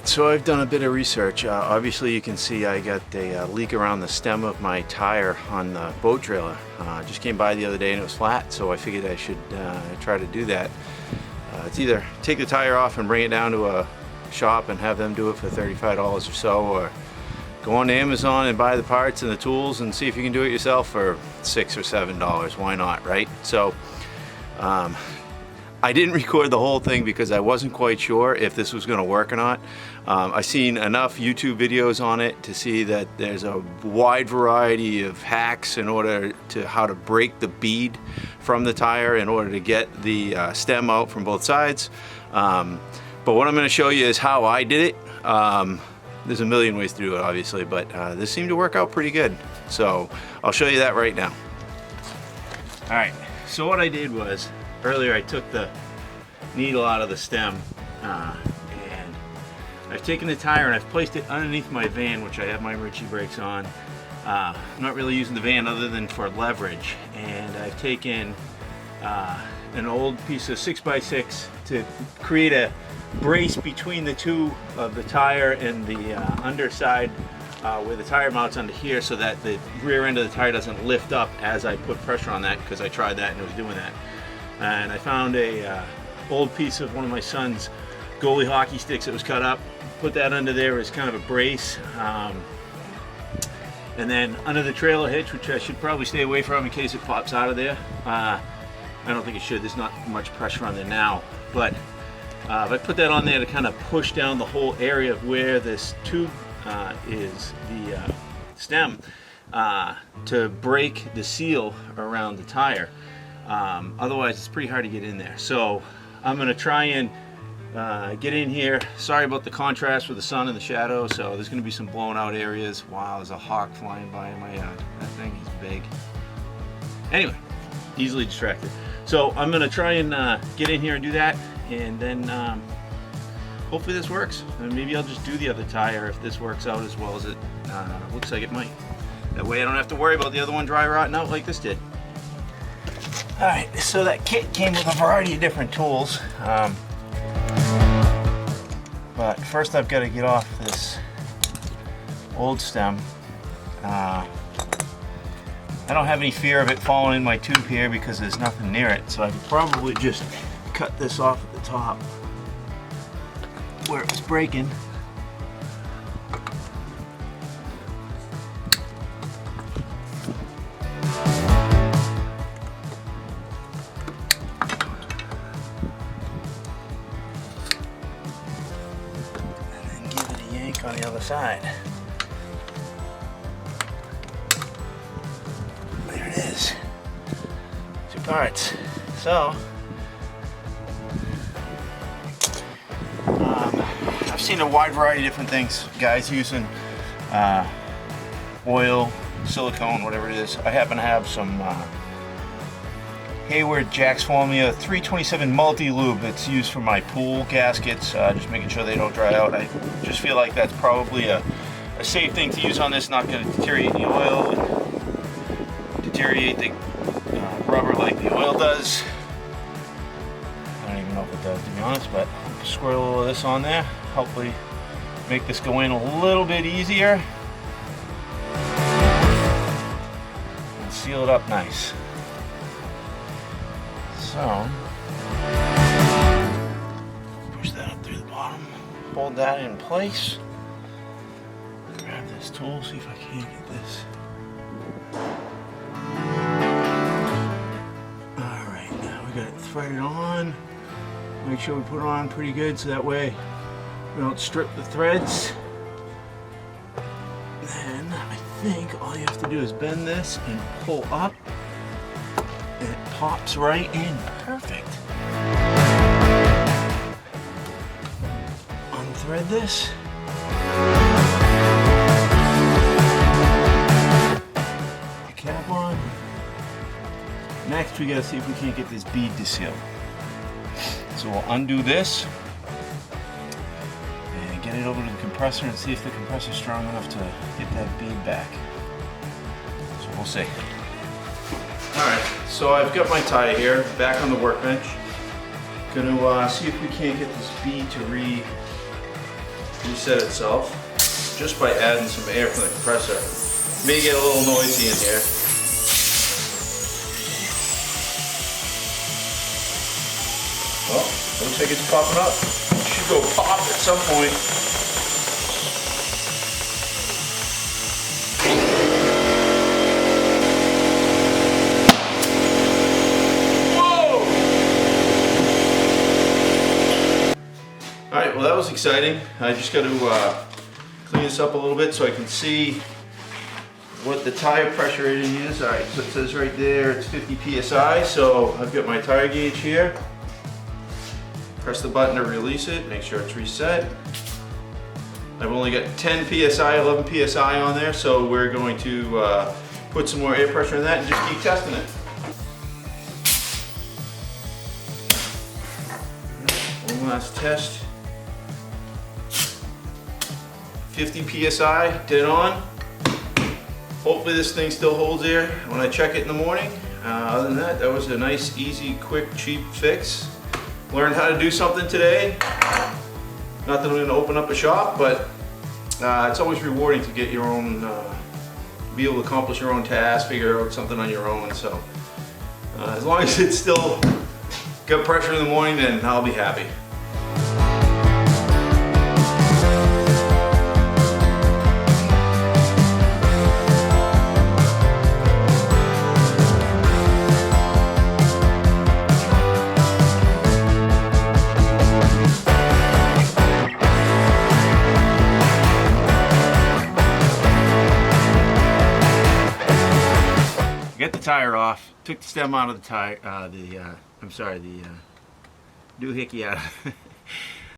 Alright, so I've done a bit of research. Obviously you can see I got a leak around the stem of my tire on the boat trailer. Just came by the other day and it was flat, so I figured I should try to do that. It's either take the tire off and bring it down to a shop and have them do it for $35 or so, or go on to Amazon and buy the parts and the tools and see if you can do it yourself for $6 or $7. Why not, right? So I didn't record the whole thing because I wasn't quite sure if this was going to work or not. I've seen enough YouTube videos on it to see that there's a wide variety of hacks in order to how to break the bead from the tire in order to get the stem out from both sides. But what I'm going to show you is how I did it. There's a million ways to do it, obviously, but this seemed to work out pretty good. So I'll show you that right now. All right, so what I did was, earlier I took the needle out of the stem and I've taken the tire and I've placed it underneath my van, which I have my emergency brakes on. I'm not really using the van other than for leverage, and I've taken an old piece of 6x6 to create a brace between the two of the tire and the underside where the tire mounts onto here, so that the rear end of the tire doesn't lift up as I put pressure on that, because I tried that and it was doing that. And I found a old piece of one of my son's goalie hockey sticks that was cut up, put that under there as kind of a brace, and then under the trailer hitch, which I should probably stay away from in case it pops out of there. I don't think it should, there's not much pressure on there now, but if I put that on there to kind of push down the whole area of where this tube is, the stem, to break the seal around the tire. Otherwise it's pretty hard to get in there. So I'm going to try and get in here. Sorry about the contrast with the sun and the shadow, so there's going to be some blown out areas. Wow, there's a hawk flying by in my that thing, he's big. Anyway, easily distracted. So I'm going to try and get in here and do that, and then hopefully this works. And maybe I'll just do the other tire if this works out as well as it looks like it might. That way I don't have to worry about the other one dry rotting out like this did. Alright, so that kit came with a variety of different tools. But first I've got to get off this old stem. I don't have any fear of it falling in my tube here because there's nothing near it, so I could probably just cut this off at the top where it was breaking. On the other side. There it is. 2 parts. So I've seen a wide variety of different things. Guys using oil, silicone, whatever it is. I happen to have some Hayward Jack's Formula 327 multi-lube that's used for my pool gaskets, just making sure they don't dry out. I just feel like that's probably a safe thing to use on this, not going to deteriorate the oil and deteriorate the rubber like the oil does. I don't even know if it does, to be honest, but I'll squirt a little of this on there, hopefully make this go in a little bit easier and seal it up nice. So, push that up through the bottom, hold that in place, grab this tool, see if I can't get this. Alright, now we got it threaded on. Make sure we put it on pretty good so that way we don't strip the threads. Then I think all you have to do is bend this and pull up. And it pops right in. Perfect. Unthread this. The cap on. Next we gotta see if we can't get this bead to seal. So we'll undo this and get it over to the compressor and see if the compressor's strong enough to get that bead back. So we'll see. Alright, so I've got my tie here, back on the workbench. Gonna see if we can't get this bead to reset itself just by adding some air from the compressor. May get a little noisy in here. Well, looks like it's popping up. It should go pop at some point. Whoa! Alright, well that was exciting. I just got to clean this up a little bit so I can see what the tire pressure rating is. Alright, so it says right there it's 50 psi, so I've got my tire gauge here. Press the button to release it, make sure it's reset. I've only got 10 psi, 11 psi on there, so we're going to put some more air pressure in that and just keep testing it. One last test. 50 psi, dead on. Hopefully this thing still holds there when I check it in the morning. Other than that, that was a nice, easy, quick, cheap fix. Learned how to do something today. Not that I'm going to open up a shop, but it's always rewarding to get your own, be able to accomplish your own task, figure out something on your own. So as long as it's still got pressure in the morning, then I'll be happy. Get the tire off, took the stem out of the tire, the doohickey out of it.